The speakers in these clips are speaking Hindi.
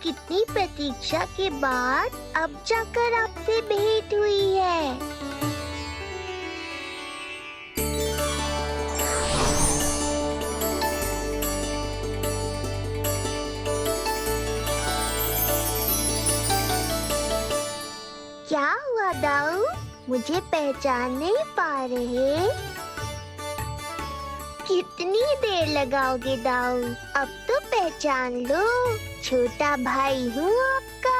कितनी प्रतीक्षा के बाद अब जाकर आपसे भेंट हुई है। क्या हुआ दाऊ? मुझे पहचान नहीं पा रहे? कितनी देर लगाओगे दाऊ? अब तो पहचान लो, छोटा भाई हूँ आपका।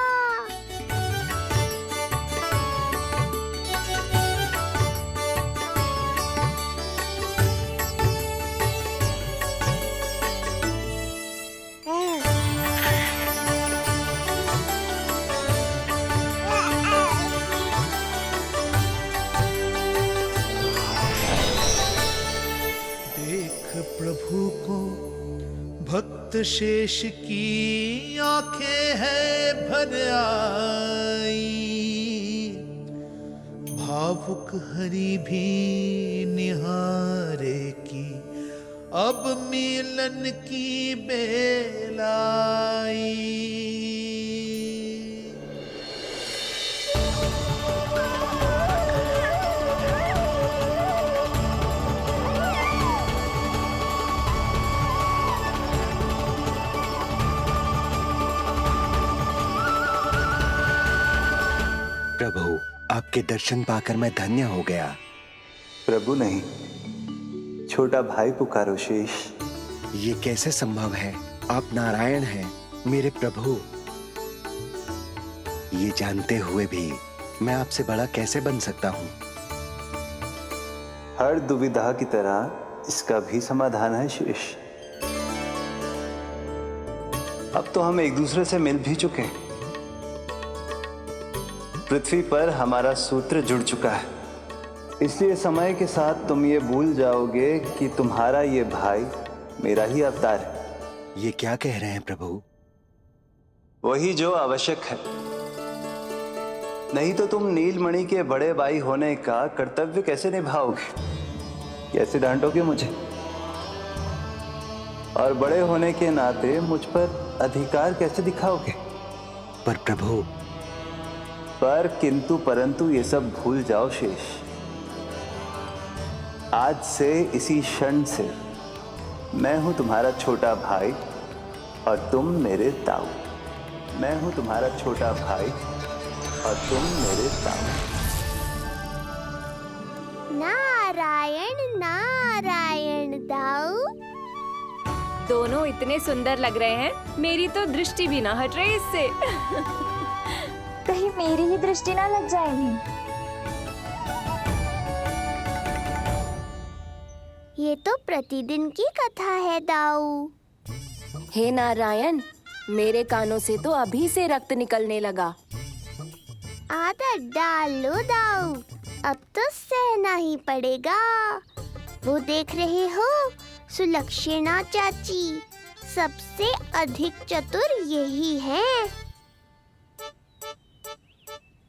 प्रभु को भक्त शेष की आंखें है भर आई, भावुक हरि भी निहारे की अब मिलन की बेल आई। प्रभु, आपके दर्शन पाकर मैं धन्य हो गया। प्रभु नहीं, छोटा भाई पुकारो शेष। ये कैसे संभव है? आप नारायण हैं, मेरे प्रभु। ये जानते हुए भी मैं आपसे बड़ा कैसे बन सकता हूँ? हर दुविधा की तरह इसका भी समाधान है शेष। अब तो हम एक दूसरे से मिल भी चुके हैं। पृथ्वी पर हमारा सूत्र जुड़ चुका है, इसलिए समय के साथ तुम ये भूल जाओगे कि तुम्हारा ये भाई मेरा ही अवतार है। ये क्या कह रहे हैं प्रभु? वही जो आवश्यक है, नहीं तो तुम नीलमणि के बड़े भाई होने का कर्तव्य कैसे निभाओगे? कैसे डांटोगे मुझे? और बड़े होने के नाते मुझ पर अधिकार कैसे दिखाओगे? पर प्रभु, पर किंतु परंतु ये सब भूल जाओ शेष। आज से इसी क्षण से मैं हूं तुम्हारा छोटा भाई और तुम मेरे ताऊ। मैं हूं तुम्हारा छोटा भाई और तुम मेरे ताऊ। नारायण नारायण दाऊ। दोनों इतने सुंदर लग रहे हैं, मेरी तो दृष्टि भी ना हट रही इससे। कहीं मेरी ही दृष्टि ना लग जाए नहीं। ये तो प्रतिदिन की कथा है दाऊ। हे नारायण, मेरे कानों से तो अभी से रक्त निकलने लगा। आदत डाल लो दाऊ, अब तो सहना ही पड़ेगा। वो देख रहे हो, सुलक्षणा चाची सबसे अधिक चतुर यही है।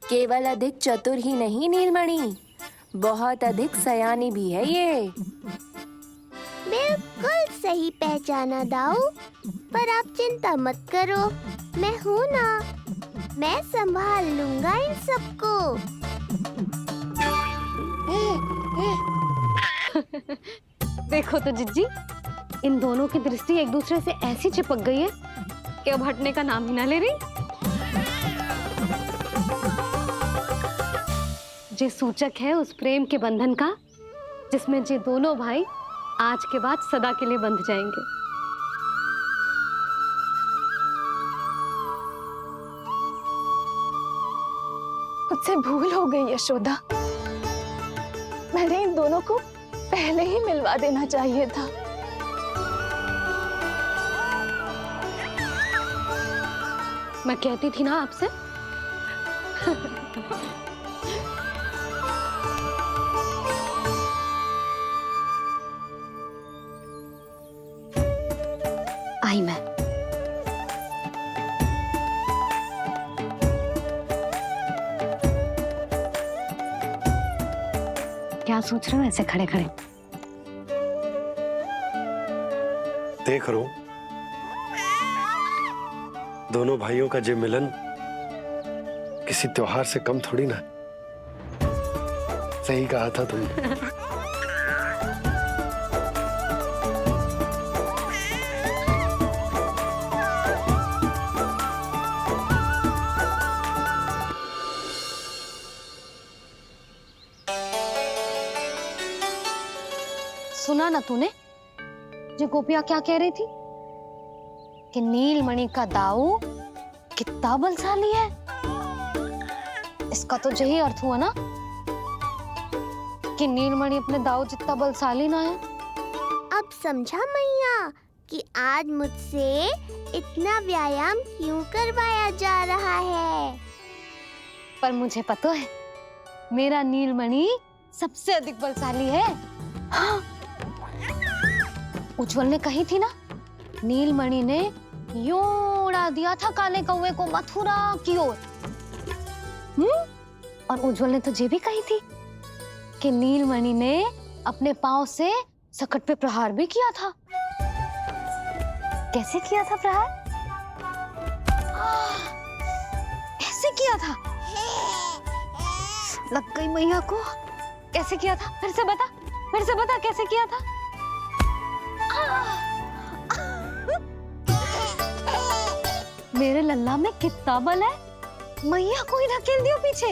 केवल अधिक चतुर ही नहीं नीलमणि, बहुत अधिक सयानी भी है ये। बिल्कुल सही पहचाना दाऊ, पर आप चिंता मत करो, मैं हूँ ना, मैं संभाल लूंगा इन सबको। देखो तो जिज्जी, इन दोनों की दृष्टि एक दूसरे से ऐसी चिपक गई है कि अब हटने का नाम ही ना ले रही। ये सूचक है उस प्रेम के बंधन का, जिसमें ये दोनों भाई आज के बाद सदा के लिए बंध जाएंगे। मुझसे भूल हो गई यशोदा, मैंने इन दोनों को पहले ही मिलवा देना चाहिए था। मैं कहती थी ना आपसे। आई मैं। क्या सोच रहे हो ऐसे खड़े खड़े? देख रो, दोनों भाइयों का ये मिलन किसी त्योहार से कम थोड़ी ना। सही कहा था तुमने। सुना ना तूने जो गोपिया क्या कह रही थी कि नीलमणि का दाऊ कितना बलशाली है। इसका तो यही अर्थ हुआ ना कि नीलमणि अपने दाऊ जितना बलशाली ना है। अब समझा मैया कि आज मुझसे इतना व्यायाम क्यों करवाया जा रहा है। पर मुझे पता है मेरा नीलमणि सबसे अधिक बलशाली है। हाँ। उज्जवल ने कही थी ना, नीलमणि ने यूं उड़ा दिया था काले कौवे को मथुरा की ओर। और उज्जवल ने तो ये भी कही थी कि नीलमणि ने अपने पांव से सकट पे प्रहार भी किया था। कैसे किया था प्रहार? ऐसे किया था। लग गई मैया को। कैसे किया था? फिर से बता कैसे किया था? मेरे लल्ला में कितना बल है। मैया को ही धकेल दियो पीछे।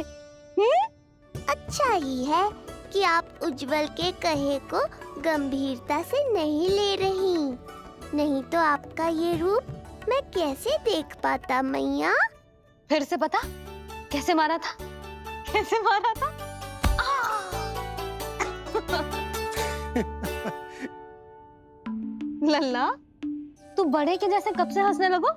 अच्छा ही है कि आप उज्जवल के कहे को गंभीरता से नहीं ले रही, नहीं तो आपका ये रूप मैं कैसे देख पाता मैया। फिर से बता कैसे मारा था? कैसे मारा था? लल्ला तू बड़े के जैसे कब से हंसने लगो?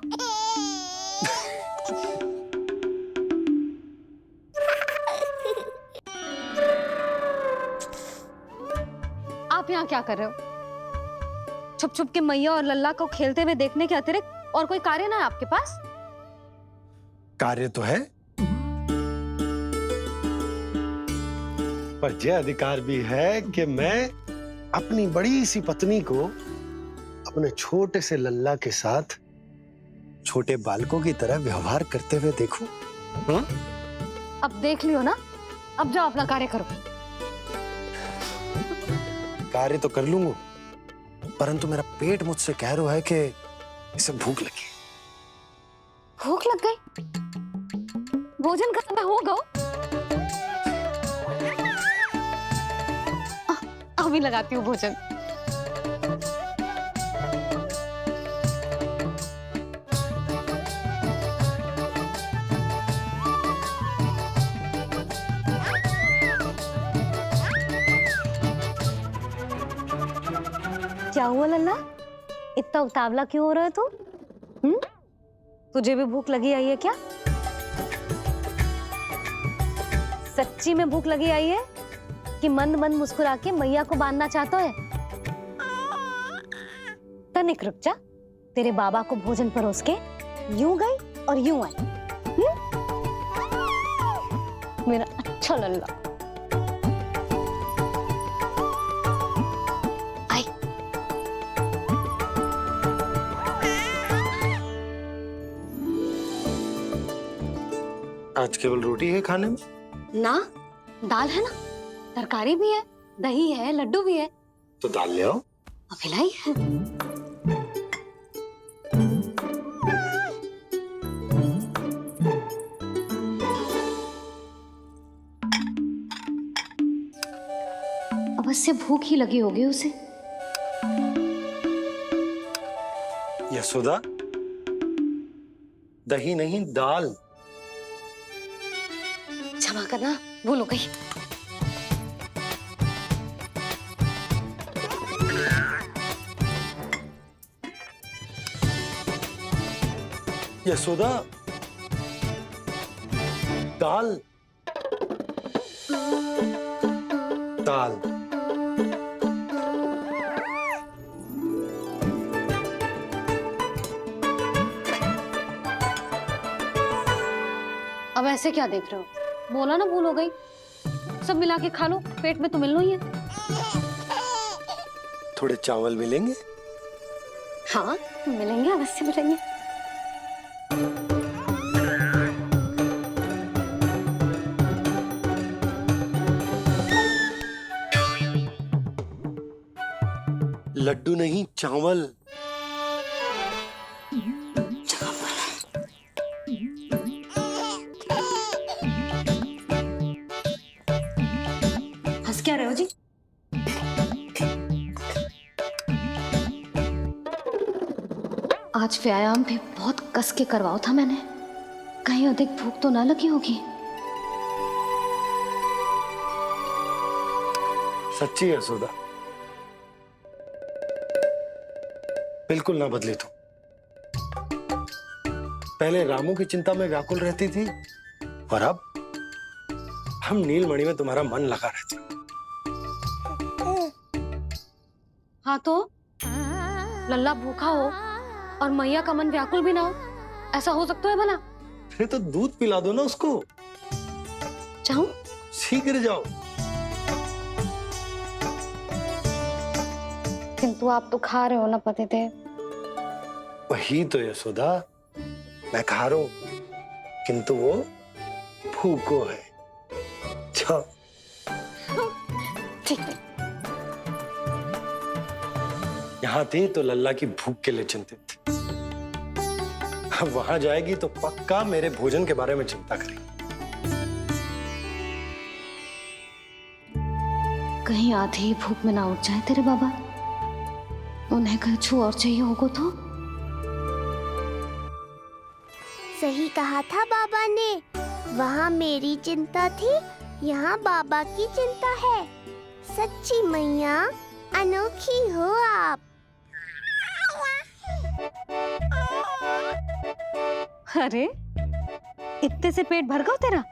आप यहाँ क्या कर रहे हो? छुप छुप के मैया और लल्ला को खेलते हुए देखने के अतिरिक्त और कोई कार्य ना है आपके पास? कार्य तो है, पर यह अधिकार भी है कि मैं अपनी बड़ी सी पत्नी को अपने छोटे से लल्ला के साथ छोटे बालकों की तरह व्यवहार करते हुए देखूं। अब देख लियो ना, अब जाओ अपना कार्य करो। कार्य तो कर लूंगा, परंतु मेरा पेट मुझसे कह रहा है कि इसे भूख लगी। भूख लग गई? भोजन का समय होगा। अभी लगाती हूँ भोजन। क्या हुआ लल्ला, इतना उतावला क्यों हो रहा है तू? तुझे भी भूख लगी आई है क्या? सच्ची में भूख लगी आई है कि मंद मंद मुस्कुरा के मैया को बांधना चाहता है? तनिक रुक जा, तेरे बाबा को भोजन परोस के यूं गई और यूं आई। मेरा अच्छा लल्ला। आई। आज केवल रोटी है खाने में? ना, दाल है ना, तरकारी भी है, दही है, लड्डू भी है। तो दाल ले आओ। अभी लाई है। अवश्य भूख ही लगी होगी उसे। यशोदा, दही नहीं दाल। क्षमा करना, भूल हो गई। यशोदा, दाल दाल। अब ऐसे क्या देख रहे हो? बोला ना भूल हो गई। सब मिला के खा लो, पेट में तो मिलना ही है। थोड़े चावल मिलेंगे? हाँ मिलेंगे, अवश्य मिलेंगे। लड्डू नहीं, चावल। हंस क्या रहे हो जी? आज व्यायाम भी बहुत कस के करवाओ था मैंने, कहीं अधिक भूख तो ना लगी होगी। सच्ची है सुधा, बिल्कुल ना बदली तू। पहले रामू की चिंता में व्याकुल रहती थी और अब हम नीलमणि में तुम्हारा मन लगा रहता। हाँ तो लल्ला भूखा हो और मैया का मन व्याकुल भी ना हो, ऐसा हो सकता है भला? फिर तो दूध पिला दो ना उसको। जाऊं? शीघ्र जाओ। किंतु आप तो खा रहे हो ना पतिदेव। वही तो यशोदा, मैं खा रहा हूं, किंतु वो भूखो है। जाओ। ठीक है। यहाँ थी तो लल्ला की भूख के लिए चिंतित थी, अब वहां जाएगी तो पक्का मेरे भोजन के बारे में चिंता करेगी। कहीं आधी ही भूख में ना उठ जाए तेरे बाबा, उन्हें कुछ और चाहिए होगा तो? सही कहा था बाबा ने, वहाँ मेरी चिंता थी, यहाँ बाबा की चिंता है। सच्ची मैया, अनोखी हो आप। अरे इतने से पेट भर गया तेरा?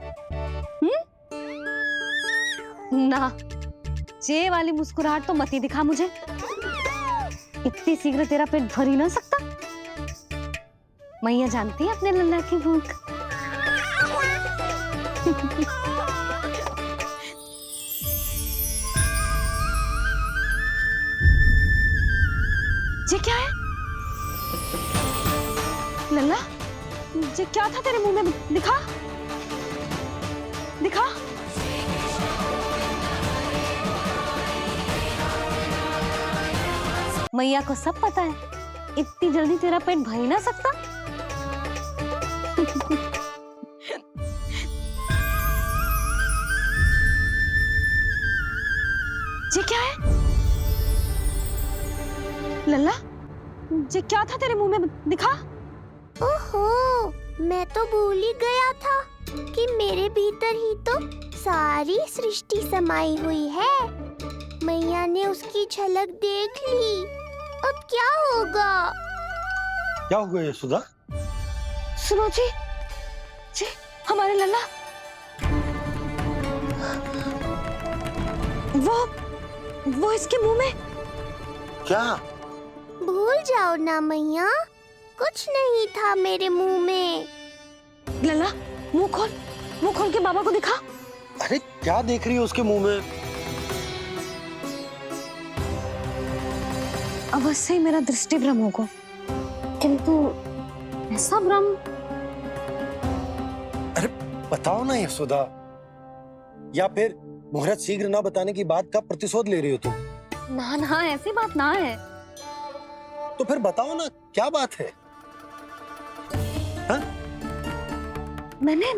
ना, ये वाली मुस्कुराहट तो मत ही दिखा मुझे। इतनी शीघ्र तेरा पेट भर ही ना सकता। मैया जानती है अपने लल्ला की भूख। ये क्या है लल्ला? ये क्या था तेरे मुंह में? दिखा दिखा। मैया को सब पता है, इतनी जल्दी तेरा पेट भर ही ना सकता। ये क्या है लल्ला? ये क्या था तेरे मुंह में? दिखा। ओहो, मैं तो भूल ही गया था कि मेरे भीतर ही तो सारी सृष्टि समाई हुई है। मैया ने उसकी झलक देख ली, अब क्या होगा? क्या हुआ यशोदा? सुनो जी, जी हमारे लल्ला वो इसके मुंह में। क्या? भूल जाओ ना मैया, कुछ नहीं था मेरे मुंह में। लल्ला मुंह खोल के बाबा को दिखा। अरे क्या देख रही है उसके मुंह में? अवश्य ही मेरा दृष्टि भ्रम होगा, किंतु ऐसा भ्रम। अरे बताओ ना यशोदा, या फिर मुहूर्त शीघ्र ना बताने की बात का प्रतिशोध ले रही हो तुम? ना ना, ऐसी बात ना है। तो फिर बताओ ना, क्या बात है? हा? मैंने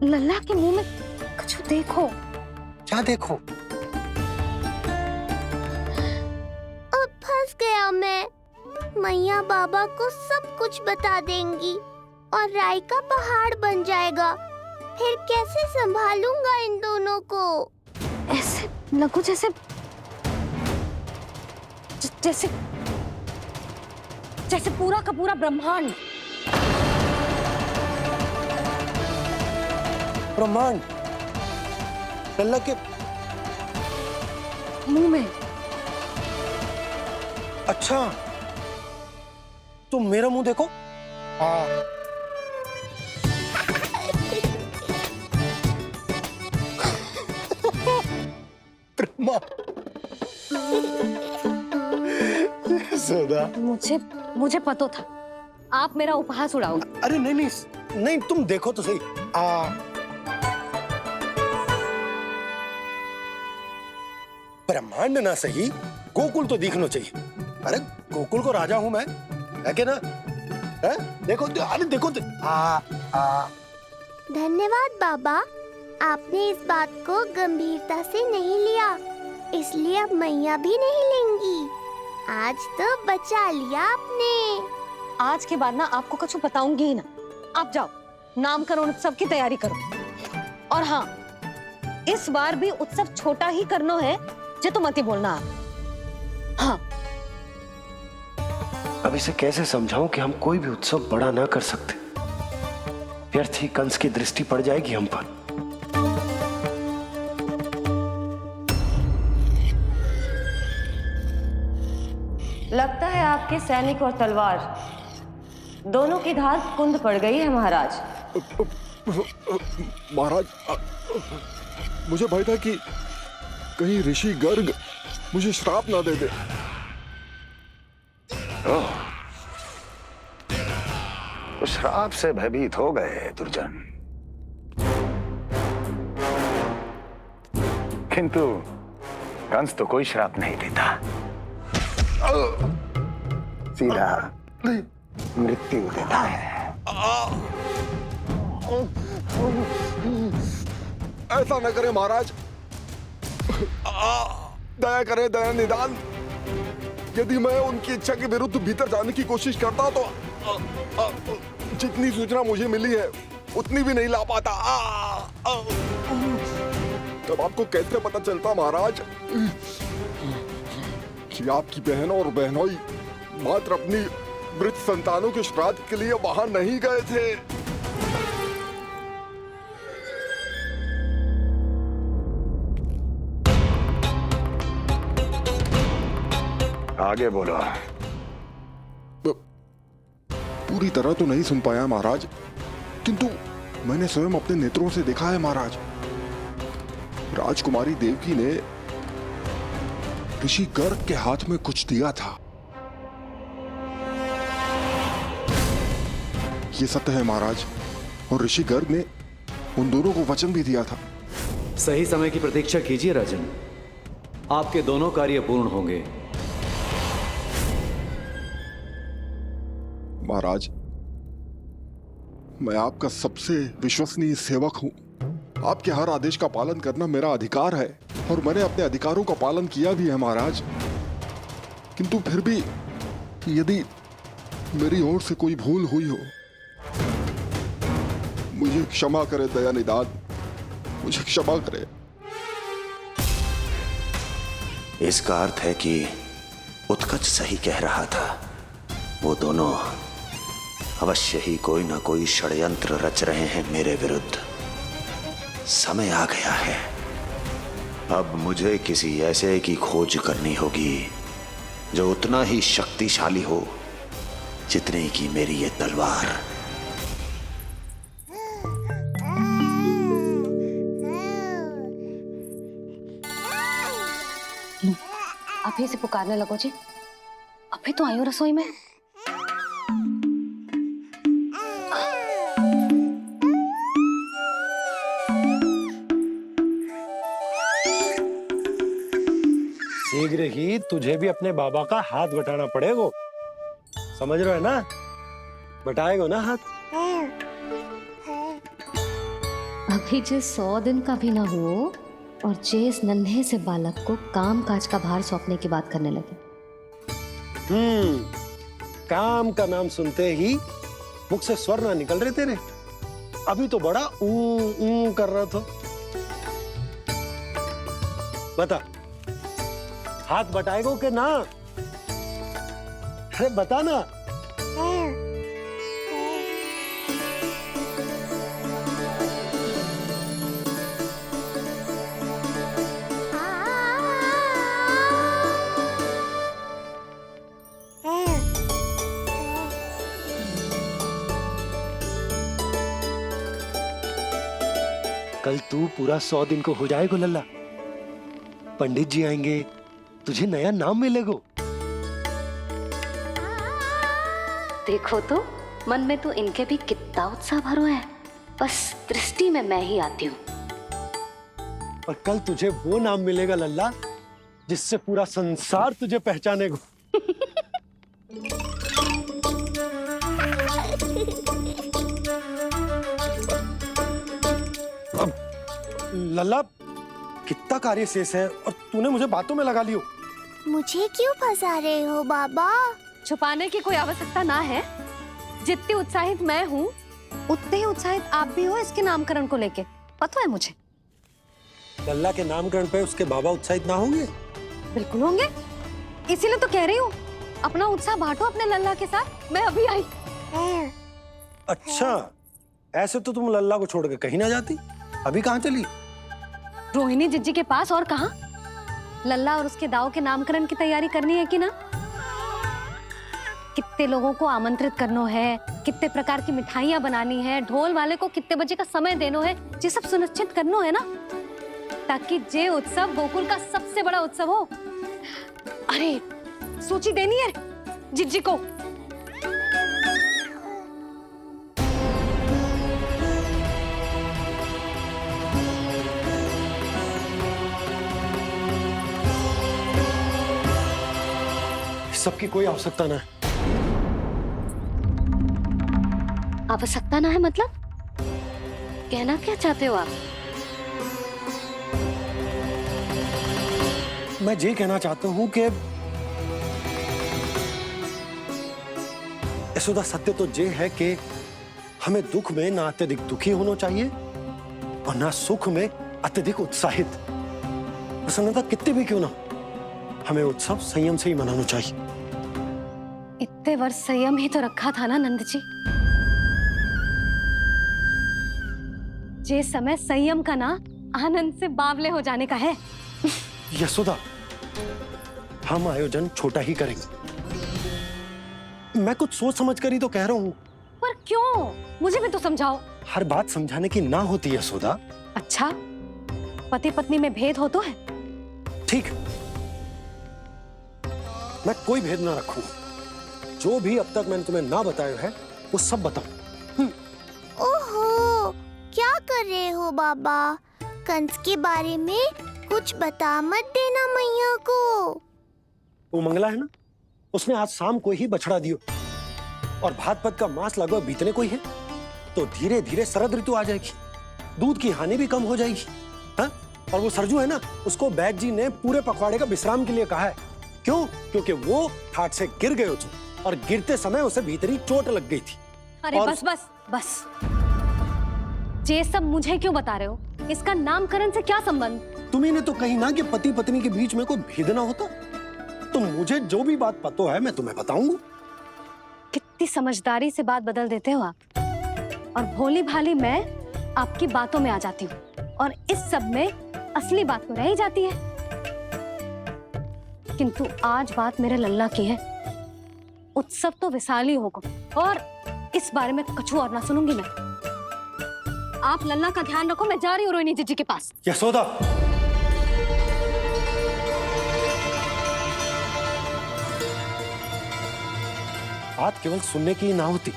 लल्ला के मुंह में कुछ देखो। क्या देखो? अब फंस गया मैं। मैया बाबा को सब कुछ बता देंगी और राय का पहाड़ बन जाएगा। फिर कैसे संभालूंगा इन दोनों को? ऐसे लगो जैसे जैसे जैसे पूरा का पूरा ब्रह्मांड। ब्रह्मांड लल्ला के मुंह में। अच्छा, तुम मेरा मुंह देखो। हाँ। ब्रह्मा। यशोदा, मुझे पता था आप मेरा उपहास उड़ाओगे। अरे नहीं नहीं नहीं, तुम देखो तो सही। ब्रह्मांड ना सही, गोकुल तो दिखना चाहिए। अरे गोकुल को राजा हूं मैं, है कि ना? है? देखो, अरे देखो धन्यवाद बाबा, आपने इस बात को गंभीरता से नहीं लिया, इसलिए अब मैया भी नहीं लेंगी। आज तो बचा लिया आपने। आज के बाद ना आपको कुछ बताऊंगी ही ना। आप जाओ, नामकरण उत्सव की तैयारी करो। और हाँ, इस बार भी उत्सव छोटा ही करना है, जो तो मत ही बोलना आप। हाँ। अब इसे कैसे समझाऊं कि हम कोई भी उत्सव बड़ा ना कर सकते? व्यर्थ ही कंस की दृष्टि पड़ जाएगी हम पर। लगता है आपके सैनिक और तलवार दोनों की धार कुंद पड़ गई है महाराज। महाराज, मुझे भय था कि कहीं ऋषि गर्ग मुझे श्राप ना दे दे। तो श्राप से भयभीत हो गए दुर्जन, किंतु कंस तो कोई श्राप नहीं देता, सीधा मृत्यु देता है। ऐसा न करे महाराज, दया करे, दया निदान। यदि मैं उनकी इच्छा के विरुद्ध भीतर जाने की कोशिश करता तो जितनी सूचना मुझे मिली है उतनी भी नहीं ला पाता। तब आपको कैसे पता चलता महाराज कि आपकी बहन और बहनोई मात्र अपनी मृत संतानों के श्राद्ध के लिए वहां नहीं गए थे? आगे बोलो। पूरी तरह तो नहीं सुन पाया महाराज, किंतु मैंने स्वयं अपने नेत्रों से देखा है महाराज। राजकुमारी देवकी ने ऋषि गर्ग के हाथ में कुछ दिया था। ये सत्य है महाराज, और ऋषि गर्ग ने उन दोनों को वचन भी दिया था। सही समय की प्रतीक्षा कीजिए राजन, आपके दोनों कार्य पूर्ण होंगे। महाराज, मैं आपका सबसे विश्वसनीय सेवक हूं। आपके हर आदेश का पालन करना मेरा अधिकार है, और मैंने अपने अधिकारों का पालन किया भी है महाराज। किंतु फिर भी यदि मेरी ओर से कोई भूल हुई हो, मुझे क्षमा करे दया निदान, मुझे क्षमा करे। इसका अर्थ है कि उत्कच सही कह रहा था। वो दोनों अवश्य ही कोई ना कोई षड्यंत्र रच रहे हैं मेरे विरुद्ध। समय आ गया है, अब मुझे किसी ऐसे की खोज करनी होगी जो उतना ही शक्तिशाली हो जितने की मेरी ये तलवार। अभी से पुकारने लगो जी, अभी तो आई हूँ रसोई में। शीघ्र ही तुझे भी अपने बाबा का हाथ बटाना पड़ेगा, समझ रहे हो ना? बटाएगा ना हाथ? अभी जो 100 दिन का भी ना हो और जिस नन्हे से बालक को काम काज का भार सौंपने की बात करने लगे। काम का नाम सुनते ही मुख से स्वर ना निकल रहे तेरे। अभी तो बड़ा ऊ कर रहा था। बता, हाथ बटाएगो के ना? अरे बता ना। कल तू पूरा 100 दिन को हो जाएगा लल्ला। पंडित जी आएंगे, तुझे नया नाम मिलेगा। देखो तो मन में तो इनके भी कितना उत्साह भरो है, बस दृष्टि में मैं ही आती हूँ। और कल तुझे वो नाम मिलेगा लल्ला जिससे पूरा संसार तुझे पहचानेगा। लल्ला, कितना कार्य शेष है और तूने मुझे बातों में लगा लियो। मुझे क्यों फंसा रहे हो बाबा? छुपाने की कोई आवश्यकता ना है। जितनी उत्साहित मैं हूँ उतने ही उत्साहित आप भी हो इसके नामकरण को लेके, पता है मुझे। लल्ला के नामकरण पे उसके बाबा उत्साहित ना होंगे? बिल्कुल होंगे, इसीलिए तो कह रही हूँ अपना उत्साह बांटो अपने लल्ला के साथ। मैं अभी आई। अच्छा, ऐसे तो तुम लल्ला को छोड़ के कहीं ना जाती। अभी कहाँ चली? रोहिणी जिज्जी के पास, और कहाँ। लल्ला और उसके दाऊ के नामकरण की तैयारी करनी है कि ना। कितने लोगों को आमंत्रित करना है, कितने प्रकार की मिठाइयां बनानी है, ढोल वाले को कितने बजे का समय देना है, ये सब सुनिश्चित करना है ना, ताकि जे उत्सव गोकुल का सबसे बड़ा उत्सव हो। अरे सूची देनी है जिज्जी को। सबकी कोई आवश्यकता ना है। आवश्यकता ना है मतलब? कहना क्या चाहते हो आप? मैं ये कहना चाहता हूँ कि यशोदा, सत्य तो ये है कि हमें दुख में ना अत्यधिक दुखी होना चाहिए और ना सुख में अत्यधिक उत्साहित। प्रसन्नता कितनी भी क्यों ना, हमें उत्सव संयम से ही मनाना चाहिए। इतने वर्ष संयम ही तो रखा था ना नंद जी। जे समय संयम का ना आनंद से बावले हो जाने का है। यशोदा, हम आयोजन छोटा ही करेंगे। मैं कुछ सोच समझ कर ही तो कह रहा हूँ। पर क्यों? मुझे भी तो समझाओ। हर बात समझाने की ना होती यशोदा। अच्छा, पति पत्नी में भेद हो तो है? ठीक, मैं कोई भेद ना रखूं। जो भी अब तक मैंने तुम्हें ना बताया है वो सब बताऊं। ओहो, क्या कर रहे हो बाबा? कंस के बारे में कुछ बता मत देना मैया को। वो मंगला है ना, उसने आज शाम को ही बछड़ा दियो और भाद्रपद का मास लगभग बीतने को ही है, तो धीरे धीरे शरद ऋतु आ जाएगी, दूध की हानि भी कम हो जाएगी। हाँ? और वो सरजू है ना, उसको बैद जी ने पूरे पखवाड़े का विश्राम के लिए कहा है। क्यों? क्योंकि वो ठाट से गिर गए थे और गिरते समय उसे भीतरी चोट लग गई थी। अरे बस बस बस, ये सब मुझे क्यों बता रहे हो? इसका नामकरण से क्या संबंध? तुम्ही ने तो कही ना कि पति पत्नी के बीच में कोई भेद ना होता, तो मुझे जो भी बात पता है मैं तुम्हें बताऊंगा। कितनी समझदारी से बात बदल देते हो आप, और भोली भाली मैं आपकी बातों में आ जाती हूँ और इस सब में असली बात तो रह ही जाती है। किंतु आज बात मेरे लल्ला की है। उत्सव तो विशाल ही होगा और इस बारे में कछु और ना सुनूंगी मैं। आप लल्ला का ध्यान रखो, मैं जा रही हूँ रोहिणी जीजी के पास। यशोदा, बात केवल सुनने की ही ना होती,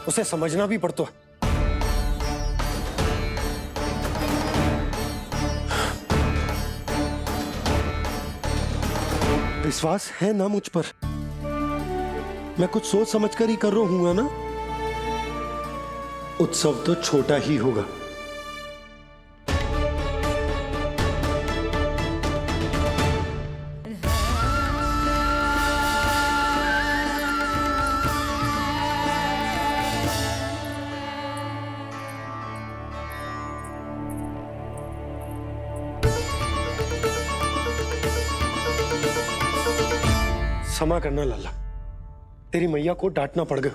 उसे समझना भी पड़ता है। विश्वास है ना मुझ पर? मैं कुछ सोच समझ कर ही कर रहा हूँ ना। उत्सव तो छोटा ही होगा। क्षमा करना लल्ला, तेरी मैया को डांटना पड़ गया।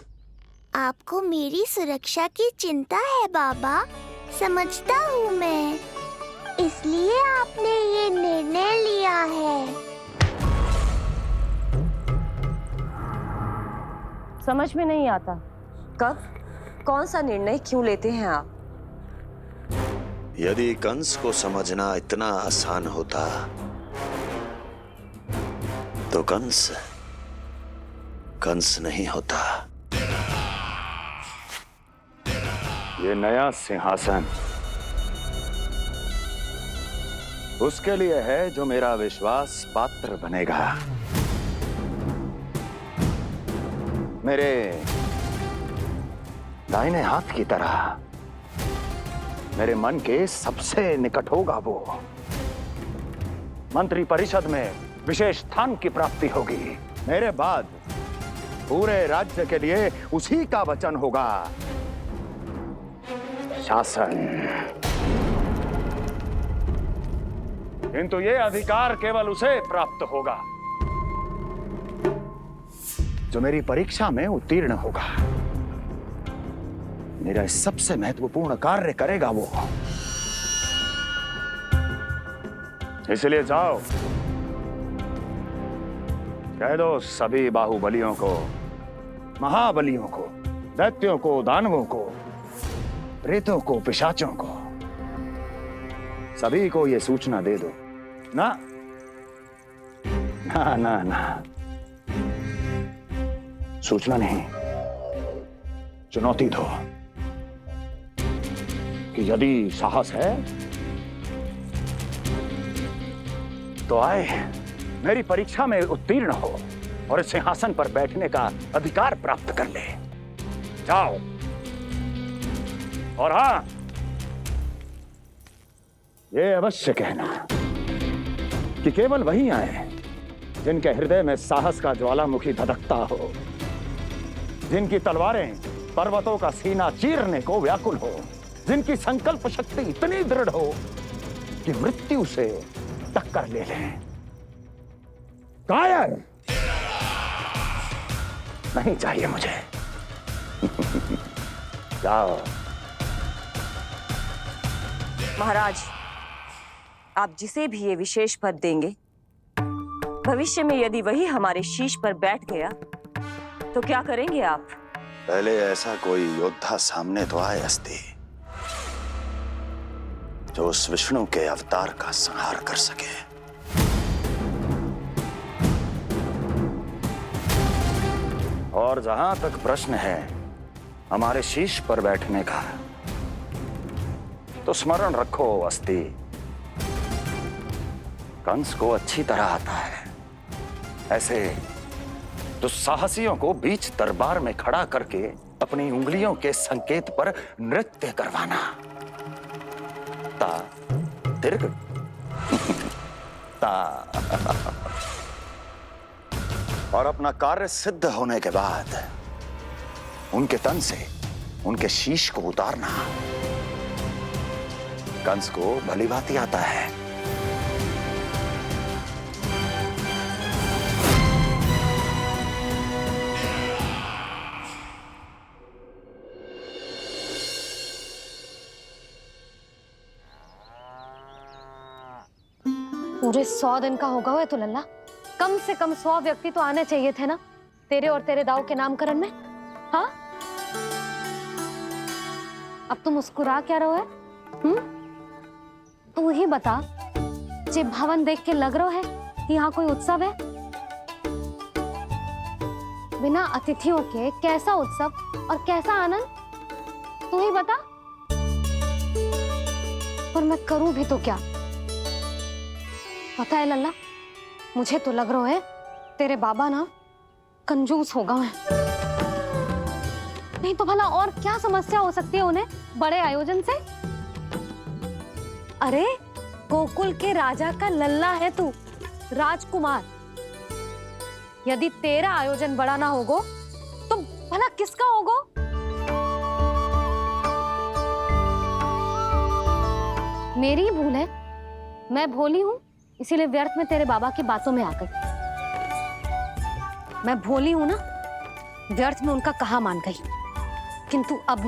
आपको मेरी सुरक्षा की चिंता है बाबा, समझता हूँ मैं, इसलिए आपने ये निर्णय लिया है। समझ में नहीं आता, कब कौन सा निर्णय क्यों लेते हैं आप? यदि कंस को समझना इतना आसान होता तो कंस नहीं होता। ये नया सिंहासन उसके लिए है जो मेरा विश्वास पात्र बनेगा। मेरे दाहिने हाथ की तरह मेरे मन के सबसे निकट होगा वो। मंत्री परिषद में विशेष स्थान की प्राप्ति होगी। मेरे बाद पूरे राज्य के लिए उसी का वचन होगा। शासन। किंतु ये अधिकार केवल उसे प्राप्त होगा जो मेरी परीक्षा में उत्तीर्ण होगा। मेरा सबसे महत्वपूर्ण कार्य करेगा वो। इसलिए जाओ, कह दो सभी बाहुबलियों को, महाबलियों को, दैत्यों को, दानवों को, प्रेतों को, पिशाचों को, सभी को यह सूचना दे दो ना ना ना ना, सूचना नहीं, चुनौती दो कि यदि साहस है तो आए, मेरी परीक्षा में उत्तीर्ण हो और इस सिंहासन पर बैठने का अधिकार प्राप्त कर ले। जाओ। और हां, ये अवश्य कहना कि केवल वही आए जिनके हृदय में साहस का ज्वालामुखी धधकता हो, जिनकी तलवारें पर्वतों का सीना चीरने को व्याकुल हो, जिनकी संकल्प शक्ति इतनी दृढ़ हो कि मृत्यु से टक्कर ले लें। कायर नहीं चाहिए मुझे। जाओ। महाराज, आप जिसे भी ये विशेष पद देंगे, भविष्य में यदि वही हमारे शीश पर बैठ गया तो क्या करेंगे आप? पहले ऐसा कोई योद्धा सामने तो आए अस्ति, जो उस विष्णु के अवतार का संहार कर सके। और जहां तक प्रश्न है हमारे शीश पर बैठने का, तो स्मरण रखो अस्ति, कंस को अच्छी तरह आता है ऐसे दुस्साहसियों को बीच दरबार में खड़ा करके अपनी उंगलियों के संकेत पर नृत्य करवाना। ता दीर्घ ता और अपना कार्य सिद्ध होने के बाद उनके तन से उनके शीश को उतारना। कंस को भली भांति आता है। पूरे 100 दिन का होगा हुआ तो लल्ला, कम से कम 100 व्यक्ति तो आने चाहिए थे ना तेरे और तेरे दाऊ के नामकरण में। हाँ, अब तुम मुस्कुरा क्या रहो है? तू ही बता, जे भवन देख के लग रहा है कि यहाँ कोई उत्सव है? बिना अतिथियों के कैसा उत्सव और कैसा आनंद, तू ही बता। और मैं करूं भी तो क्या? पता है लल्ला, मुझे तो लग रहा है तेरे बाबा ना कंजूस होगा है। नहीं तो भला और क्या समस्या हो सकती है उन्हें बड़े आयोजन से? अरे गोकुल के राजा का लल्ला है तू, राजकुमार। यदि तेरा आयोजन बड़ा ना होगो तो भला किसका होगो? मेरी ही भूल है, मैं भोली हूं, इसीलिए व्यर्थ में तेरे बाबा की बातों में आ गई। मैं भोली हूं ना, व्यर्थ में उनका कहा मान गई। किंतु अब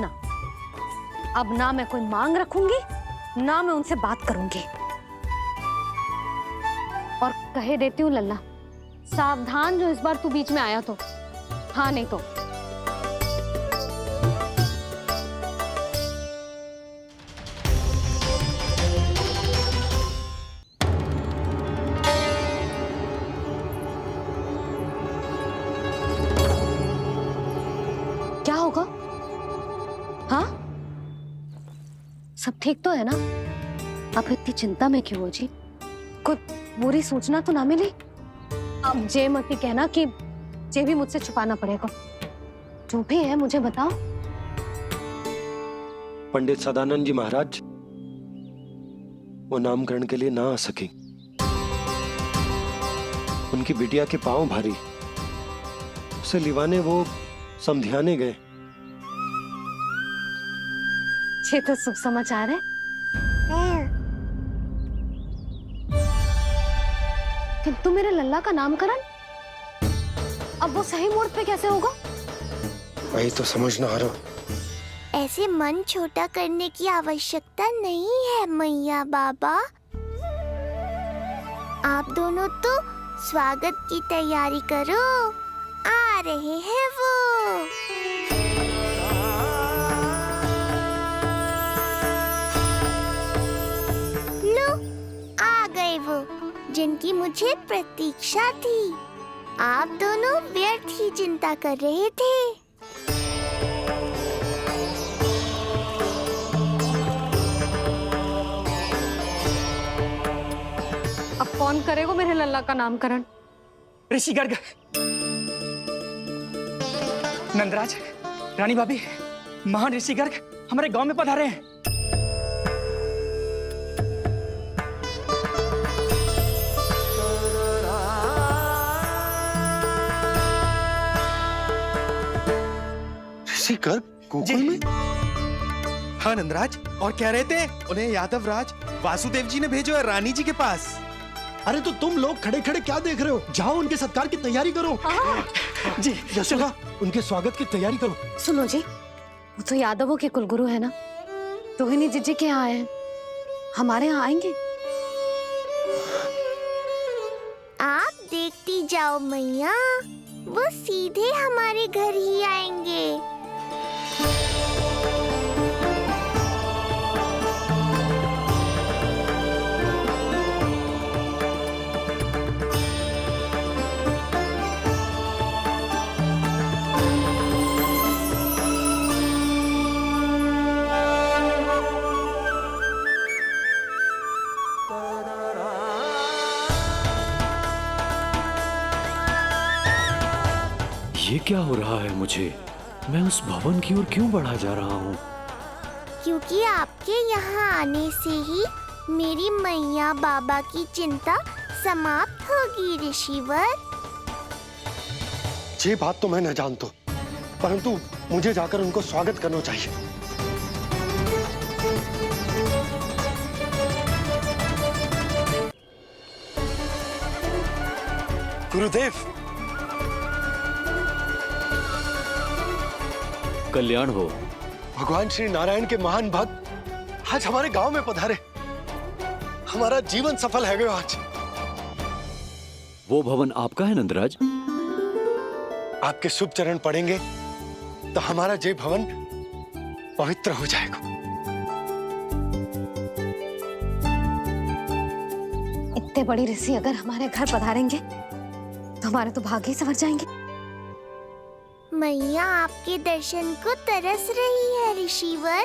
ना मैं कोई मांग रखूंगी, ना मैं उनसे बात करूंगी। और कहे देती हूँ लल्ला, सावधान जो इस बार तू बीच में आया तो। हाँ नहीं तो सब ठीक तो है ना? आप इतनी चिंता में क्यों हो जी? कोई बुरी सूचना तो ना मिली? अब जे मत ही कहना कि जे भी मुझसे छुपाना पड़ेगा। जो भी है मुझे बताओ। पंडित सदानंद जी महाराज वो नामकरण के लिए ना आ सके। उनकी बिटिया के पांव भारी, उसे लिवाने वो समझाने गए। ये तो शुभ समाचार है। किंतु मेरे लल्ला का नामकरण अब वो सही मुहूर्त पे कैसे होगा? वही तो समझ ना आ रहा। ऐसे मन छोटा करने की आवश्यकता नहीं है मैया बाबा। आप दोनों तो स्वागत की तैयारी करो, आ रहे हैं वो। लो, आ गए वो जिनकी मुझे प्रतीक्षा थी। आप दोनों व्यर्थ ही चिंता कर रहे थे। अब कौन करेगा मेरे लल्ला का नामकरण? ऋषि गर्ग, नंदराज, रानी भाभी, महान ऋषि गर्ग हमारे गांव में पधारे हैं। ऋषि गर्ग गोकुल में? हाँ नंदराज, और कह रहे थे उन्हें यादव राज वासुदेव जी ने भेजो है रानी जी के पास। अरे तो तुम लोग खड़े खड़े क्या देख रहे हो? जाओ उनके सत्कार की तैयारी करो। जी यशोदा, उनके स्वागत की तैयारी करो। सुनो जी, वो तो यादवों के कुलगुरु है ना, रोहिणी जीजी के यहाँ आए हैं, हमारे यहाँ आएंगे। आप देखती जाओ मैया, वो सीधे हमारे घर ही आएंगे। ये क्या हो रहा है मुझे? मैं उस भवन की ओर क्यों बढ़ा जा रहा हूँ? क्योंकि आपके यहाँ आने से ही मेरी मैया बाबा की चिंता समाप्त होगी ऋषिवर। ये बात तो मैं न जानता, परंतु मुझे जाकर उनको स्वागत करना चाहिए। गुरुदेव, कल्याण हो। भगवान श्री नारायण के महान भक्त आज हमारे गांव में पधारे। हमारा जीवन सफल है गया आज। वो भवन आपका है नंदराज? आपके शुभ चरण पड़ेंगे तो हमारा जय भवन पवित्र हो जाएगा। इतने बड़ी ऋषि अगर हमारे घर पधारेंगे तो हमारे तो भाग्य ही संवर जाएंगे। मैया आपके दर्शन को तरस रही है ऋषिवर,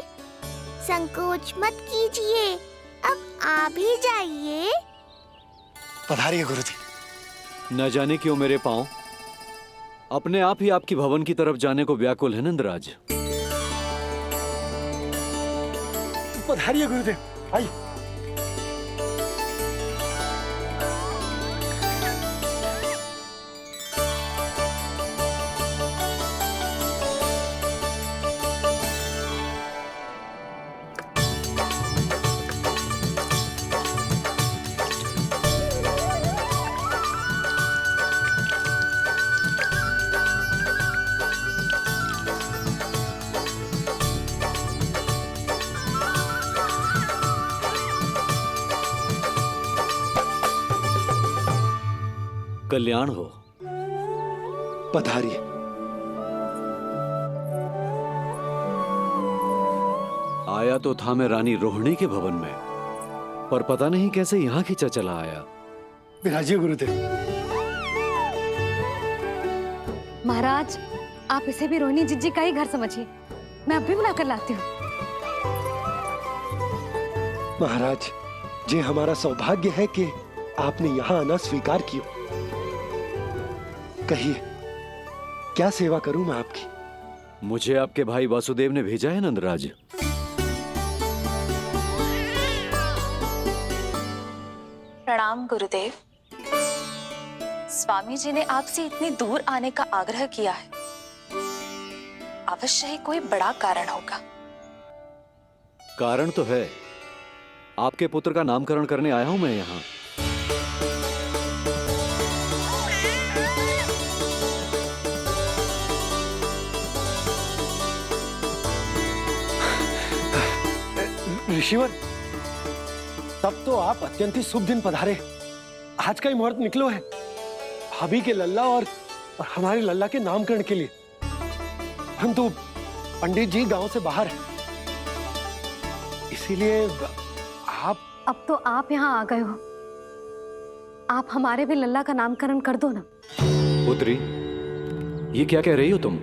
संकोच मत कीजिए, अब आ भी जाइए। पधारिए गुरुजी। न जाने क्यों मेरे पांव अपने आप ही आपकी भवन की तरफ जाने को व्याकुल है नंदराज। पधारिए गुरुदेव, आइए। कल्याण हो। पधारिए। आया तो था मैं रानी रोहिणी के भवन में, पर पता नहीं कैसे यहाँ खींचा चला आया। विराजिए गुरुदेव। महाराज, आप इसे भी रोहिणी जीजी का ही घर समझिए, मैं अब भी बुला कर लाती हूँ। महाराज, ये हमारा सौभाग्य है कि आपने यहाँ आना स्वीकार किया। कहिए, क्या सेवा करूं मैं आपकी? मुझे आपके भाई वासुदेव ने भेजा है नंदराज। प्रणाम गुरुदेव। स्वामी जी ने आपसे इतनी दूर आने का आग्रह किया है, अवश्य ही कोई बड़ा कारण होगा। कारण तो है, आपके पुत्र का नामकरण करने आया हूं मैं यहाँ। ऋषिवर, तब तो आप अत्यंत ही शुभ दिन पधारे। आज का ही मुहूर्त निकलो है भाभी के लल्ला और हमारे लल्ला के नामकरण के लिए। हम तो पंडित जी गांव से बाहर हैं, इसीलिए आप। अब तो आप यहाँ आ गए हो, आप हमारे भी लल्ला का नामकरण कर दो ना। पुत्री, ये क्या कह रही हो तुम?